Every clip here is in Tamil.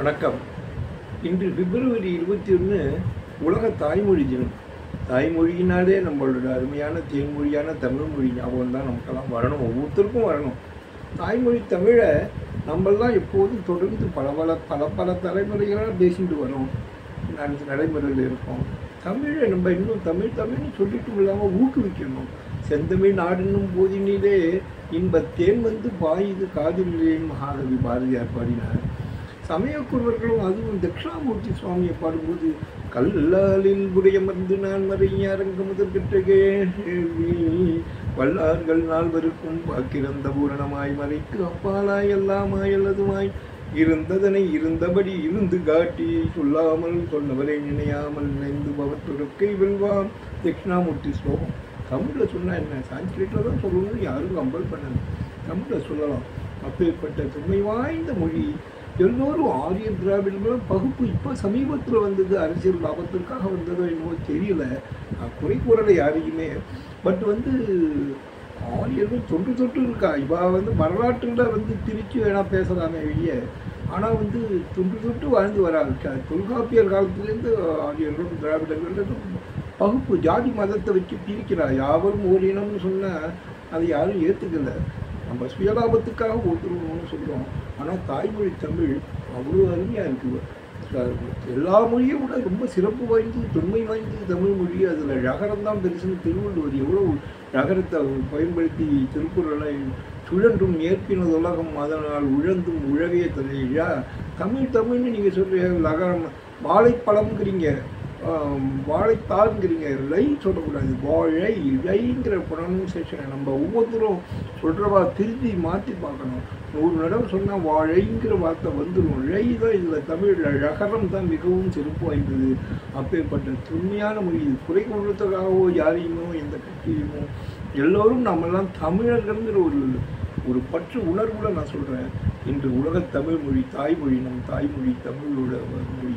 வணக்கம். இன்று பிப்ரவரி 21 உலக தாய்மொழி தினம். தாய்மொழியினாலே நம்மளோட அருமையான தேன்மொழியான தமிழ் மொழி ஞாபகம் தான் நமக்கெல்லாம் வரணும், ஒவ்வொருத்தருக்கும் வரணும். தாய்மொழி தமிழை நம்மளாம் எப்போதும் தொடர்ந்து பல தலைமுறைகளாக பேசிட்டு வரோம், நடைமுறையில் இருக்கோம். தமிழை நம்ம இன்னும் தமிழ்னு சொல்லிட்டும் இல்லாமல் ஊக்குவிக்கணும். செந்தமிழ் நாடுன்னும் போதினிலே இன்பத்தேன் வந்து பாயுது காதிலேன் மகாகவி பாரதியார் பாடினார். சமயக்குறவர்களும் அதுவும் தட்சிணாமூர்த்தி சுவாமியை பாடும்போது கல்லாலில் உடையமர்ந்து நான் மறைஞரங்க முதல் பெற்ற கேள்வி வல்லார்கள் நால்வருக்கும் வாக்கிறந்த பூரணமாய் மறைக்கு அப்பாலாய் எல்லாமாய் அல்லதுமாய் இருந்ததனை இருந்தபடி இருந்து காட்டி சொல்லாமல் சொன்னவரை நினையாமல் நினைந்து பவற்றுக்கை வெல்வாம். தட்சிணாமூர்த்தி ஸ்லோகம் தமிழில் சொன்னால் என்ன, சான்ஸ்கிரிட்டில் தான் சொல்லணும்னு யாரும் கம்பல் பண்ணணும், தமிழில் சொல்லலாம். அப்பேற்பட்ட தொன்மை வாய்ந்த மொழி. எல்லோரும் ஆரிய திராவிடங்களும் பகுப்பு இப்போ சமீபத்தில் வந்தது, அரசியல் லாபத்திற்காக வந்ததோ என்னவோ தெரியல. நான் குறை கூறலை யாரையுமே. பட் ஆரியர்கள் தொட்டு இருக்கா. இவா வரலாற்றில் திருச்சி வேணா பேசலாமே வெளியே. ஆனால் தொட்டு வாழ்ந்து வராங்க. தொல்காப்பியர் காலத்துலேருந்து ஆரியர்களும் திராவிடர்களும் பகுப்பு ஜாதி மதத்தை வச்சு பிரிக்கிறா. யாவரும் ஓரினம்னு சொன்னால் அதை யாரும் ஏற்றுக்கலை. நம்ம சுயலாபத்துக்காக ஒருத்தருன்னு சொல்கிறோம். ஆனால் தாய்மொழி தமிழ் அவ்வளோ அருமையாக இருக்குது. எல்லா மொழியும் விட ரொம்ப சிறப்பு வாய்ந்தது, தொன்மை வாய்ந்தது தமிழ் மொழி. அதில் ழகரம் தான் பெருசுன்னு திருவள்ளுவர் எவ்வளோ ழகரத்தை பயன்படுத்தி திருக்குறளை சுழன்றும் ஏற்பினது உலகம் அதனால் உழந்தும் உழவே தலையா. தமிழ்னு நீங்கள் சொல்கிற லகரம் வாழைப்பழம்ங்கிறீங்க, வாழைத்தாருங்கிறீங்க, லை சொல்லக்கூடாது, வாழை லைங்கிற ப்ரொனன்சியேஷனை நம்ம ஒவ்வொருத்தரும் சொல்கிறவா திருத்தி மாற்றி பார்க்கணும். 100 தடவை சொன்னால் வாழைங்கிற வார்த்தை வந்துடும். லை தான் இதில் தமிழில் ழகரம் தான் மிகவும் சிறப்பு வாய்ந்தது. அப்பேற்பட்ட தொன்மையான மொழி. குறை கொள்றதுக்காகவோ யாரையுமோ எந்த கட்சியுமோ எல்லோரும் நம்மெல்லாம் தமிழர்கள்ங்கிற ஒரு பற்று உணர்வுல நான் சொல்கிறேன். இன்று உலக தமிழ் மொழி தாய்மொழி, நம் தாய்மொழி தமிழோட மொழி.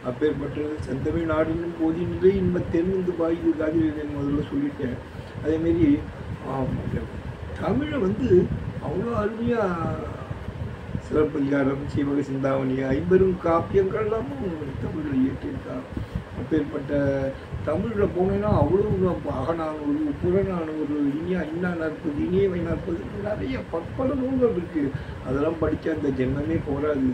அப்பேற்பட்டது செந்தமிழ் நாடுன்னு போதினிலே இன்பத்தேன் வந்து பாயுது காதிலேன் முதல்ல சொல்லிட்டேன். அதேமாரி தமிழை அவ்வளோ அருமையாக சிலப்பதிகாரம், சீவக சிந்தாமணி, 50 காப்பியங்கள்லாமும் தமிழில் இயற்றியிருக்கா. அப்பேற்பட்ட தமிழில் போனேன்னா அவ்வளோ அகநானூறு, புறநானூறு, இன்னா நாற்பது, இனியவை 40 நிறைய பற்பல நூல்கள் இருக்குது. அதெல்லாம் படித்தா அந்த ஜென்மமே போராது.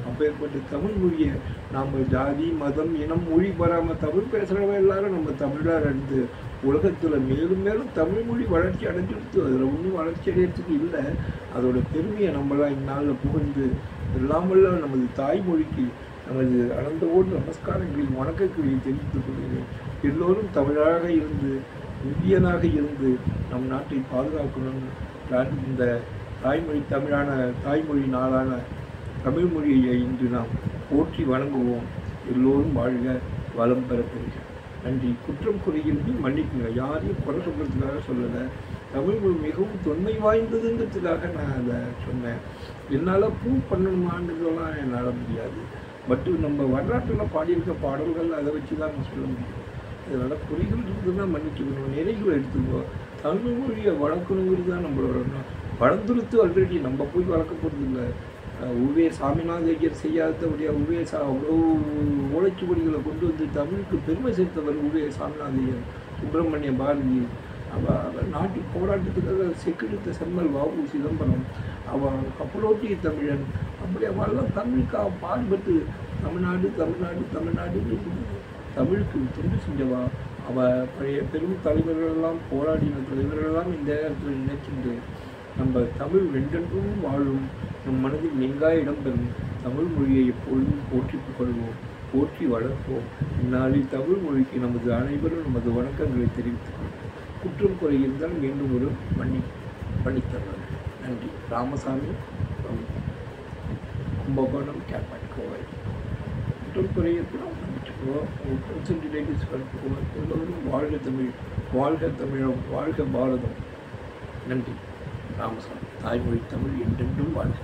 அப்பேற்பட்ட தமிழ் மொழியை நாம் ஜாதி மதம் இனம் மொழி பெறாமல் தமிழ் பேசுகிறவங்க எல்லாரும் நம்ம தமிழாக இருந்து உலகத்தில் மேலும் மேலும் தமிழ் மொழி வளர்ச்சி அடைஞ்சிடுத்து. அதில் ஒன்றும் வளர்ச்சி அடையிறதுக்கு இல்லை. அதோட பெருமையை நம்மளாம் இந்நாளில் புகழ்ந்து எல்லாமல்ல நமது தாய்மொழிக்கு நமது அனந்தவோடு நமஸ்காரங்களில் வணக்கங்களை தெரிவித்துக் கொள்கிறேன். எல்லோரும் தமிழாக இருந்து இந்தியனாக இருந்து நம் நாட்டை பாதுகாக்கணும்னு இந்த தாய்மொழி நாளான தமிழ் மொழியை இன்று நாம் போற்றி வணங்குவோம். எல்லோரும் வாழ்க, வளம் பெற பெறுக. நன்றி. குற்றம் குறையின்றி மன்னிக்குங்க. யாரையும் குறை சொல்கிறதுக்காக சொல்லலை. தமிழ் மொழி மிகவும் தொன்மை வாய்ந்ததுங்கிறதுக்காக நான் அதை சொன்னேன். என்னால் ப்ரூவ் பண்ணணுமான்றதெல்லாம் என்னால் முடியாது. பட் நம்ம வரலாற்றில் பாடியிருக்க பாடல்கள் அதை வச்சு தான் நான் சொல்ல முடியும். அதனால் குறைகள் இருந்ததுன்னா மன்னிச்சுக்கணும், நிறைகளை எடுத்துக்கோ. தமிழ் மொழியை வளர்க்கணுங்கிறது தான் நம்மளோட வளர்ந்துருத்து. ஆல்ரெடி நம்ம போய் வளர்க்க போகிறது இல்லை. உவே சாமிநாத ஐயர் செய்யாதபடியாக அவ்வளோ ஓலைச்சுவடிகளை கொண்டு வந்து தமிழுக்கு பெருமை சேர்த்தவர் உவே சாமிநாத ஐயர், சுப்பிரமணிய பாரதி. அவர் நாட்டு போராட்டத்துக்காக செக்கெடுத்த செம்மல் வாவு சிதம்பரம், அவன் கப்பலோட்டிய தமிழன். அப்படி அவெல்லாம் தமிழுக்காக பாடுபட்டு தமிழ்நாடு தமிழுக்கு தொண்டு செஞ்சவா. அவள் பழைய பெரும் தலைவர்களெல்லாம் போராடின தலைவர்களெல்லாம் இந்த நேரத்தில் நினைக்கின்ற நம்ம தமிழ் வென்றென்றும் வாழும், நம் மனதில் நீங்கா இடம்பெறும். தமிழ் மொழியை எப்பொழுதும் போற்றி கொள்வோம், போற்றி வளர்ப்போம். இந்நாளில் தமிழ் மொழிக்கு நமது அனைவரும் நமது வணக்கங்களை தெரிவித்துக் கொள்வோம். குற்றம் குறை இருந்தால் மீண்டும் ஒரு மன்னித்தருவார். நன்றி. ராமசாமி, கும்பகோணம், கேட்பாட், கோவை. குற்றம் குறை இருந்தால் மன்னிச்சுக்குவோம். ரிலேட்டிவ்ஸ் வளர்த்துக்குவோம். எல்லோரும் வாழ்க தமிழ், வாழ்க தமிழம், வாழ்க பாரதம். நன்றி. ராமசாமி. தாய்மொழி தமிழ் என்றென்றும் வாழ்க.